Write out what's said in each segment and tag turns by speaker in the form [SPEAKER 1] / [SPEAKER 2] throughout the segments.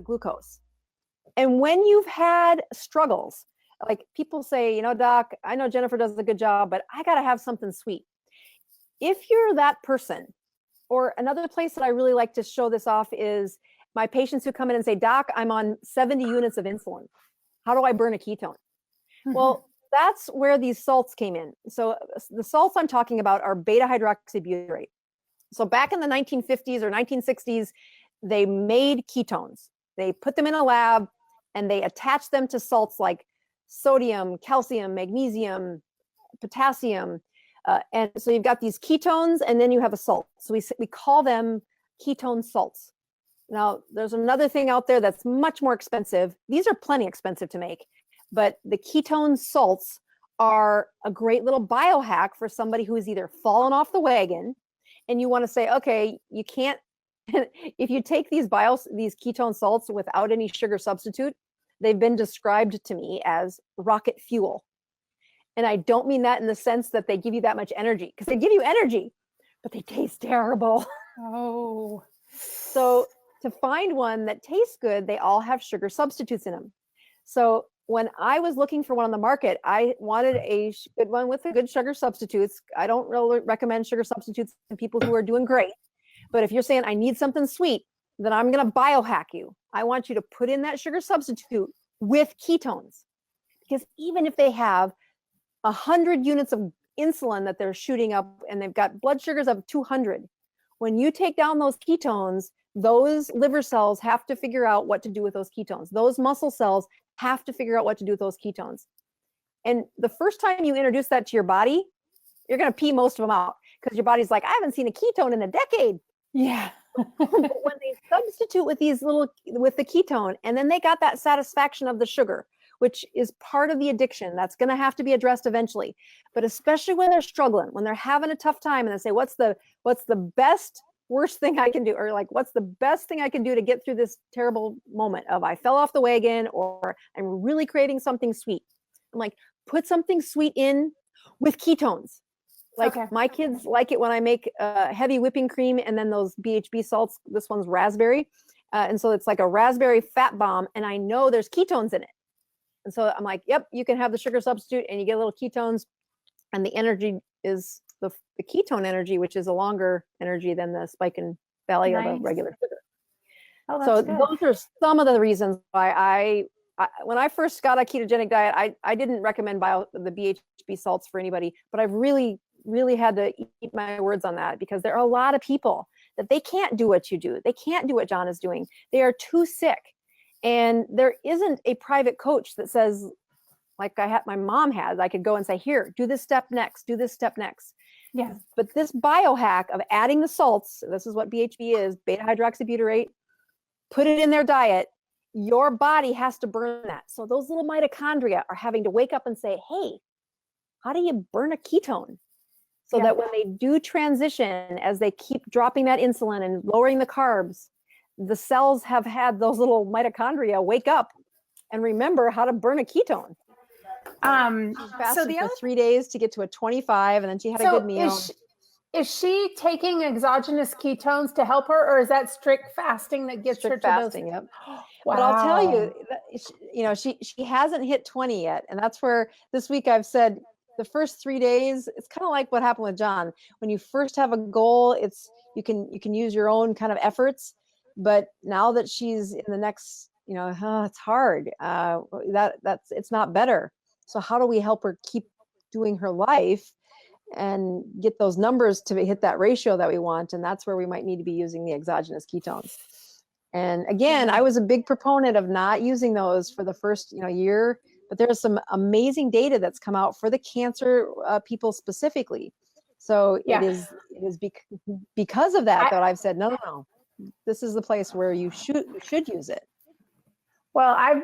[SPEAKER 1] glucose. And when you've had struggles, like people say, doc, I know Jennifer does a good job, but I got to have something sweet. If you're that person, or another place that I really like to show this off is my patients who come in and say, doc, I'm on 70 units of insulin. How do I burn a ketone? Well, that's where these salts came in. So the salts I'm talking about are beta hydroxybutyrate. So back in the 1950s or 1960s, they made ketones. They put them in a lab and they attached them to salts like sodium, calcium, magnesium, potassium. And so you've got these ketones and then you have a salt. So we call them ketone salts. Now, there's another thing out there that's much more expensive. These are plenty expensive to make, but the ketone salts are a great little biohack for somebody who's either fallen off the wagon and you want to say, okay, you can't, if you take these ketone salts without any sugar substitute, they've been described to me as rocket fuel. And I don't mean that in the sense that they give you that much energy, because they give you energy, but they taste terrible.
[SPEAKER 2] Oh.
[SPEAKER 1] So to find one that tastes good, they all have sugar substitutes in them. So when I was looking for one on the market, I wanted a good one with the good sugar substitutes. I don't really recommend sugar substitutes to people who are doing great. But if you're saying I need something sweet, then I'm going to biohack you. I want you to put in that sugar substitute with ketones. Because even if they have 100 units of insulin that they're shooting up and they've got blood sugars of 200, when you take down those ketones, those liver cells have to figure out what to do with those ketones. Those muscle cells have to figure out what to do with those ketones. And the first time you introduce that to your body, you're going to pee most of them out because your body's like, I haven't seen a ketone in a decade.
[SPEAKER 2] Yeah.
[SPEAKER 1] But when they substitute with the ketone, and then they got that satisfaction of the sugar, which is part of the addiction, that's going to have to be addressed eventually. But especially when they're struggling, when they're having a tough time, and they say, what's the worst thing I can do? Or like, what's the best thing I can do to get through this terrible moment of I fell off the wagon, or I'm really craving something sweet. I'm like, put something sweet in with ketones. Like my kids like it when I make heavy whipping cream and then those BHB salts. This one's raspberry. And so it's like a raspberry fat bomb, and I know there's ketones in it. And so I'm like, yep, you can have the sugar substitute and you get a little ketones, and the energy is the ketone energy, which is a longer energy than the spike and valley of a regular sugar.
[SPEAKER 2] Oh,
[SPEAKER 1] so
[SPEAKER 2] good.
[SPEAKER 1] Those are some of the reasons why I when I first got a ketogenic diet, I didn't recommend the BHB salts for anybody, but I've really had to eat my words on that, because there are a lot of people that they can't do what you do. They can't do what John is doing. They are too sick. And there isn't a private coach that says, like my mom has, I could go and say, here, do this step next, do this step next.
[SPEAKER 2] Yeah.
[SPEAKER 1] But this biohack of adding the salts, this is what BHB is, beta hydroxybutyrate, put it in their diet, your body has to burn that. So those little mitochondria are having to wake up and say, hey, how do you burn a ketone? So that when they do transition, as they keep dropping that insulin and lowering the carbs, the cells have had those little mitochondria wake up and remember how to burn a ketone. Fasted for 3 days to get to a 25, and then she had a good meal.
[SPEAKER 2] Is she taking exogenous ketones to help her, or is that strict fasting that gets her to
[SPEAKER 1] fasting,
[SPEAKER 2] those?
[SPEAKER 1] Yep.
[SPEAKER 2] Wow.
[SPEAKER 1] But I'll tell you, she hasn't hit 20 yet, and that's where this week I've said the first 3 days, it's kind of like what happened with John. When you first have a goal, you can use your own kind of efforts. But now that she's in the next, it's hard. It's not better. So how do we help her keep doing her life and get those numbers to hit that ratio that we want? And that's where we might need to be using the exogenous ketones. And again, I was a big proponent of not using those for the first year, but there's some amazing data that's come out for the cancer people specifically. So it is because of that I've said, no, this is the place where you should use it.
[SPEAKER 2] Well, I've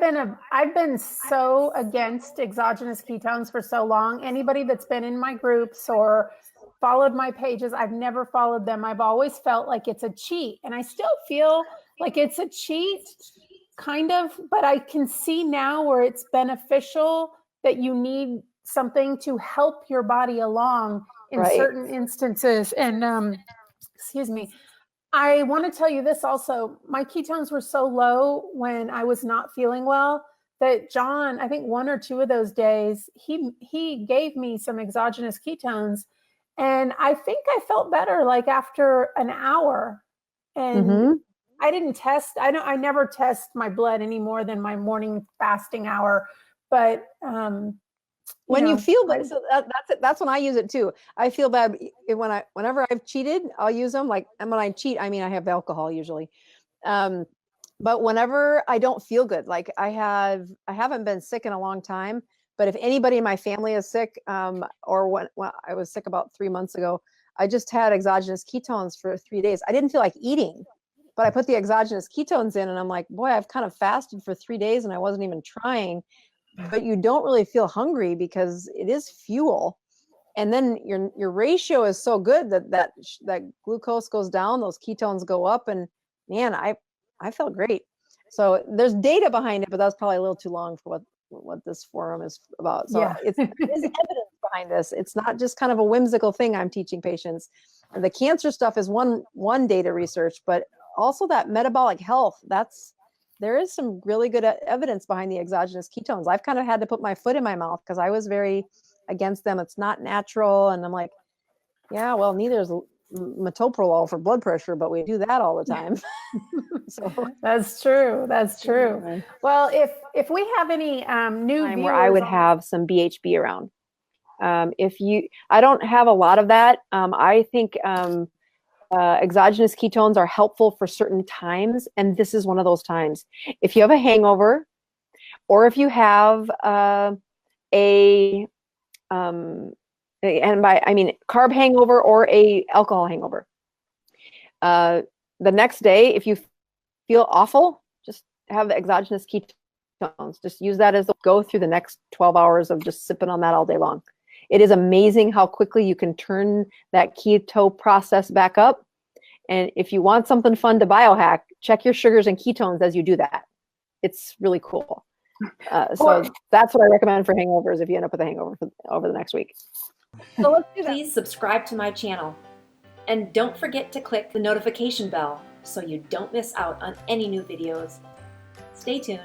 [SPEAKER 2] been so against exogenous ketones for so long. Anybody that's been in my groups or followed my pages, I've never followed them. I've always felt like it's a cheat, and I still feel like it's a cheat, kind of, but I can see now where it's beneficial, that you need something to help your body along in certain instances. And excuse me. I want to tell you this also. My ketones were so low when I was not feeling well that John, I think 1 or 2 of those days, he gave me some exogenous ketones, and I think I felt better like after an hour. And
[SPEAKER 1] Mm-hmm.
[SPEAKER 2] I didn't test. I never test my blood any more than my morning fasting hour. But
[SPEAKER 1] When you feel bad,
[SPEAKER 2] I,
[SPEAKER 1] so that's it. That's when I use it too. I feel bad whenever I've cheated, I'll use them. Like, and when I cheat, I mean I have alcohol usually. But whenever I don't feel good, like I haven't been sick in a long time. But if anybody in my family is sick, or when I was sick about 3 months ago, I just had exogenous ketones for 3 days. I didn't feel like eating, but I put the exogenous ketones in, and I'm like, boy, I've kind of fasted for 3 days, and I wasn't even trying. But you don't really feel hungry because it is fuel. And then your ratio is so good that glucose goes down, those ketones go up, and man, I felt great. So there's data behind it, but that's probably a little too long for what this forum is about. So
[SPEAKER 2] yeah.
[SPEAKER 1] it's evidence behind this. It's not just kind of a whimsical thing I'm teaching patients. The cancer stuff is one data research, but also that metabolic health, there is some really good evidence behind the exogenous ketones. I've kind of had to put my foot in my mouth because I was very against them. It's not natural. And I'm like, yeah, well, neither is metoprolol for blood pressure, but we do that all the time. So
[SPEAKER 2] That's true. That's true.
[SPEAKER 1] yeah.
[SPEAKER 2] Well, if we have any new
[SPEAKER 1] Time
[SPEAKER 2] viewers,
[SPEAKER 1] where I would have some BHB around. I don't have a lot of that. I think exogenous ketones are helpful for certain times, and this is one of those times. If you have a hangover, or if you have and by I mean carb hangover or a alcohol hangover, the next day, if you feel awful, just have the exogenous ketones. Just use that as go through the next 12 hours of just sipping on that all day long. It is amazing how quickly you can turn that keto process back up. And if you want something fun to biohack, check your sugars and ketones as you do that. It's really cool. So that's what I recommend for hangovers if you end up with a hangover over the next week. So let's do that.
[SPEAKER 3] Please subscribe to my channel. And don't forget to click the notification bell so you don't miss out on any new videos. Stay tuned.